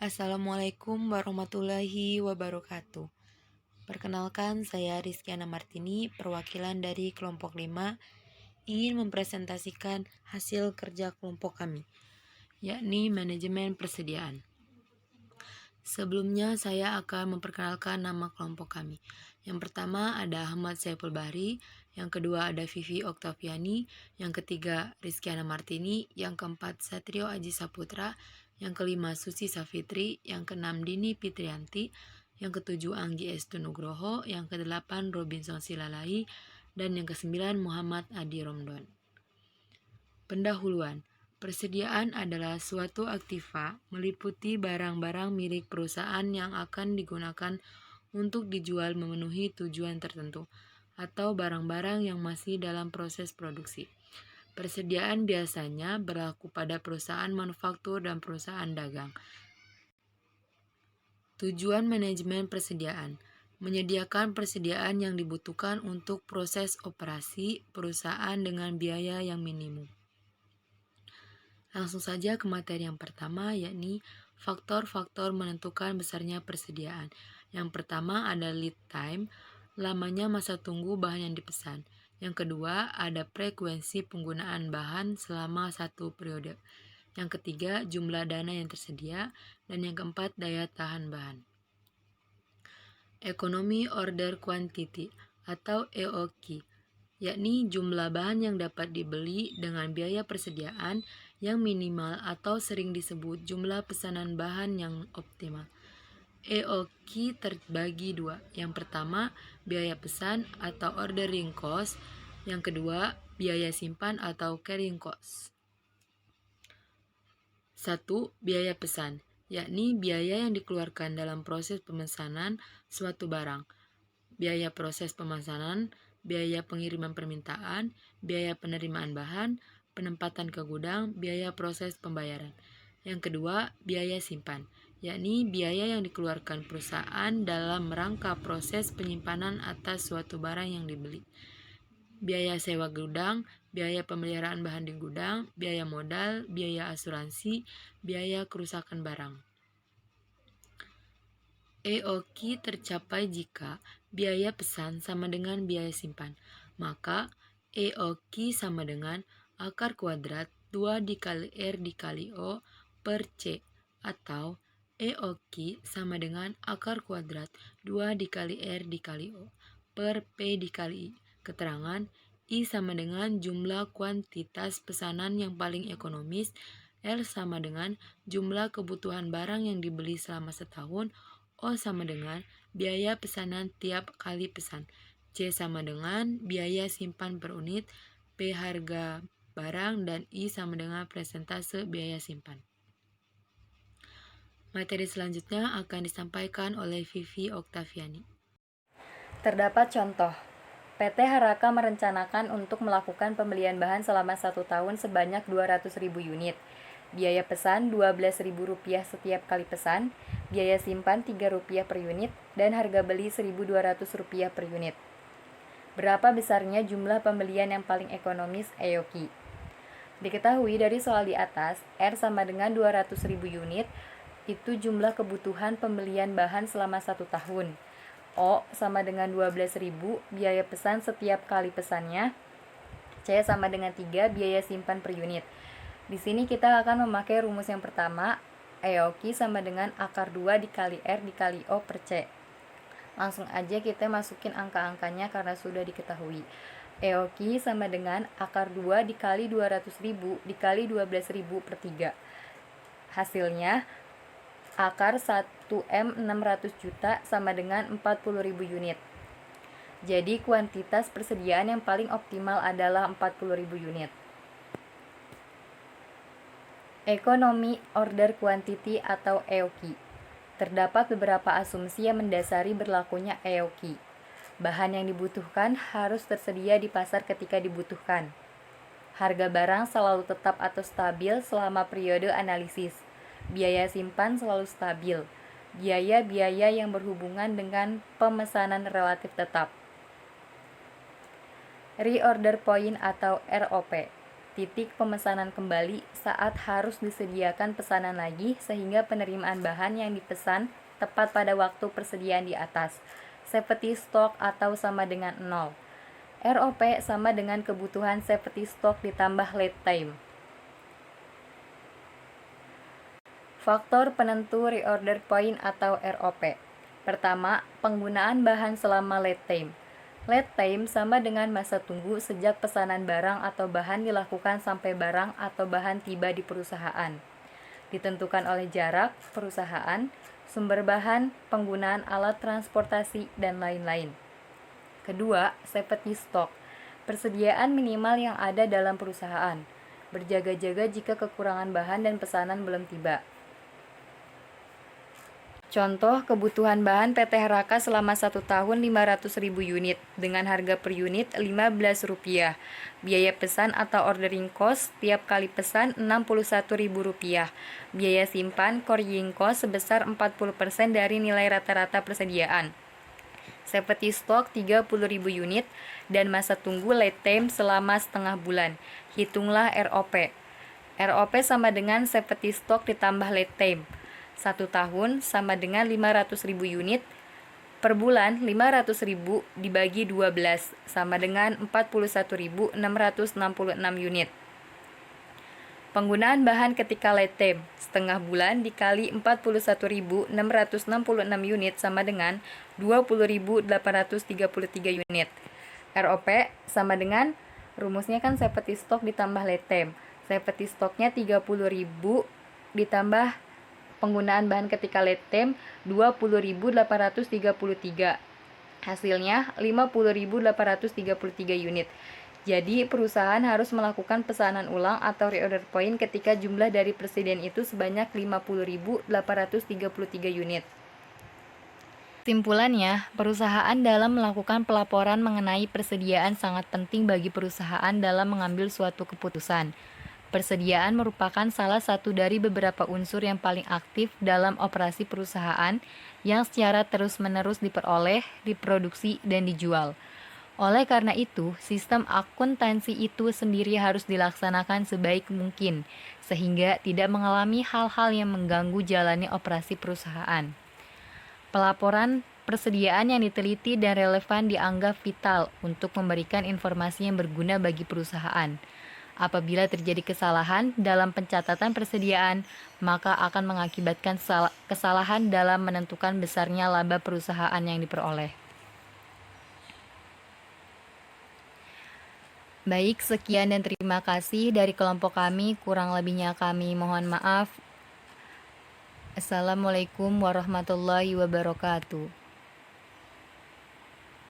Assalamualaikum warahmatullahi wabarakatuh. Perkenalkan, saya Rizkyana Martini, perwakilan dari kelompok 5, ingin mempresentasikan hasil kerja kelompok kami, yakni manajemen persediaan. Sebelumnya saya akan memperkenalkan nama kelompok kami. Yang pertama ada Ahmad Saiful Bahri, yang kedua ada Vivi Oktaviani, yang ketiga Rizkyana Martini, yang keempat Satrio Aji Saputra, yang kelima Susi Safitri, yang keenam Dini Fitrianti, yang ketujuh Anggi Estu Nugroho, yang kedelapan Robinson Silalai, dan yang kesembilan Muhammad Adi Romdon. Pendahuluan. Persediaan adalah suatu aktiva meliputi barang-barang milik perusahaan yang akan digunakan untuk dijual memenuhi tujuan tertentu, atau barang-barang yang masih dalam proses produksi. Persediaan biasanya berlaku pada perusahaan manufaktur dan perusahaan dagang. Tujuan manajemen persediaan: menyediakan persediaan yang dibutuhkan untuk proses operasi perusahaan dengan biaya yang minimum. Langsung saja ke materi yang pertama, yakni faktor-faktor menentukan besarnya persediaan. Yang pertama ada lead time, lamanya masa tunggu bahan yang dipesan. Yang kedua ada frekuensi penggunaan bahan selama satu periode. Yang ketiga jumlah dana yang tersedia. Dan yang keempat daya tahan bahan. Economy Order Quantity atau EOQ, yakni jumlah bahan yang dapat dibeli dengan biaya persediaan yang minimal atau sering disebut jumlah pesanan bahan yang optimal. EOQ terbagi dua. Yang pertama, biaya pesan atau ordering cost. Yang kedua, biaya simpan atau carrying cost. 1. Biaya pesan, yakni biaya yang dikeluarkan dalam proses pemesanan suatu barang. Biaya proses pemesanan, biaya pengiriman permintaan, biaya penerimaan bahan, penempatan ke gudang, biaya proses pembayaran. Yang kedua, biaya simpan, yakni biaya yang dikeluarkan perusahaan dalam rangka proses penyimpanan atas suatu barang yang dibeli. Biaya sewa gudang, biaya pemeliharaan bahan di gudang, biaya modal, biaya asuransi, biaya kerusakan barang. EOQ tercapai jika biaya pesan sama dengan biaya simpan, maka EOQ sama dengan akar kuadrat 2 dikali R dikali O per C, atau EOQ sama dengan akar kuadrat 2 dikali R dikali O per P dikali I. Keterangan I sama dengan jumlah kuantitas pesanan yang paling ekonomis, L sama dengan jumlah kebutuhan barang yang dibeli selama setahun, O sama dengan biaya pesanan tiap kali pesan, C sama dengan biaya simpan per unit, P harga barang, dan I sama dengan persentase biaya simpan. Materi selanjutnya akan disampaikan oleh Vivi Oktaviani. Terdapat contoh. PT Haraka merencanakan untuk melakukan pembelian bahan selama 1 tahun sebanyak 200.000 unit. Biaya pesan Rp12.000 setiap kali pesan, biaya simpan Rp3 per unit, dan harga beli Rp1.200 per unit. Berapa besarnya jumlah pembelian yang paling ekonomis EOQ? Diketahui dari soal di atas, R sama dengan 200.000 unit, itu jumlah kebutuhan pembelian bahan selama 1 tahun. O sama dengan 12.000 biaya pesan setiap kali pesannya. C sama dengan 3 biaya simpan per unit. Di sini kita akan memakai rumus yang pertama, EOQ sama dengan akar 2 dikali R dikali O per C. Langsung aja kita masukin angka-angkanya karena sudah diketahui. EOQ sama dengan akar 2 dikali 200.000 dikali 12.000 per 3. Hasilnya akar 1M 600 juta sama dengan 40.000 unit. Jadi kuantitas persediaan yang paling optimal adalah 40.000 unit. Economy Order Quantity atau EOQ. Terdapat beberapa asumsi yang mendasari berlakunya EOQ. Bahan yang dibutuhkan harus tersedia di pasar ketika dibutuhkan. Harga barang selalu tetap atau stabil selama periode analisis. Biaya simpan selalu stabil. Biaya-biaya yang berhubungan dengan pemesanan relatif tetap. Reorder Point atau ROP. titik pemesanan kembali saat harus disediakan pesanan lagi sehingga penerimaan bahan yang dipesan tepat pada waktu persediaan di atas. Safety stock atau sama dengan 0. ROP sama dengan kebutuhan safety stock ditambah lead time. Faktor penentu reorder point atau ROP. Pertama, penggunaan bahan selama lead time. Lead time sama dengan masa tunggu sejak pesanan barang atau bahan dilakukan sampai barang atau bahan tiba di perusahaan. Ditentukan oleh jarak, perusahaan, sumber bahan, penggunaan alat transportasi, dan lain-lain. Kedua, safety stock. Persediaan minimal yang ada dalam perusahaan. Berjaga-jaga jika kekurangan bahan dan pesanan belum tiba. Contoh kebutuhan bahan PT Haraka selama 1 tahun 500.000 unit dengan harga per unit Rp15. Biaya pesan atau ordering cost tiap kali pesan Rp61.000. Biaya simpan carrying cost sebesar 40% dari nilai rata-rata persediaan. Safety stock 30.000 unit dan masa tunggu lead time selama setengah bulan. Hitunglah ROP. ROP sama dengan safety stock ditambah lead time. 1 tahun sama dengan 500.000 unit. Per bulan 500.000 dibagi 12 sama dengan 41.666 unit. Penggunaan bahan ketika lead time setengah bulan dikali 41.666 unit sama dengan 20.833 unit. ROP sama dengan rumusnya kan safety stock ditambah lead time. Safety stocknya 30.000 ditambah penggunaan bahan ketika lead time 20.833. Hasilnya 50.833 unit. Jadi perusahaan harus melakukan pesanan ulang atau reorder point ketika jumlah dari persediaan itu sebanyak 50.833 unit. Kesimpulannya, perusahaan dalam melakukan pelaporan mengenai persediaan sangat penting bagi perusahaan dalam mengambil suatu keputusan. Persediaan merupakan salah satu dari beberapa unsur yang paling aktif dalam operasi perusahaan yang secara terus-menerus diperoleh, diproduksi, dan dijual. Oleh karena itu, sistem akuntansi itu sendiri harus dilaksanakan sebaik mungkin, sehingga tidak mengalami hal-hal yang mengganggu jalannya operasi perusahaan. Pelaporan persediaan yang diteliti dan relevan dianggap vital untuk memberikan informasi yang berguna bagi perusahaan. Apabila terjadi kesalahan dalam pencatatan persediaan, maka akan mengakibatkan kesalahan dalam menentukan besarnya laba perusahaan yang diperoleh. Baik, sekian dan terima kasih dari kelompok kami. Kurang lebihnya kami mohon maaf. Assalamualaikum warahmatullahi wabarakatuh.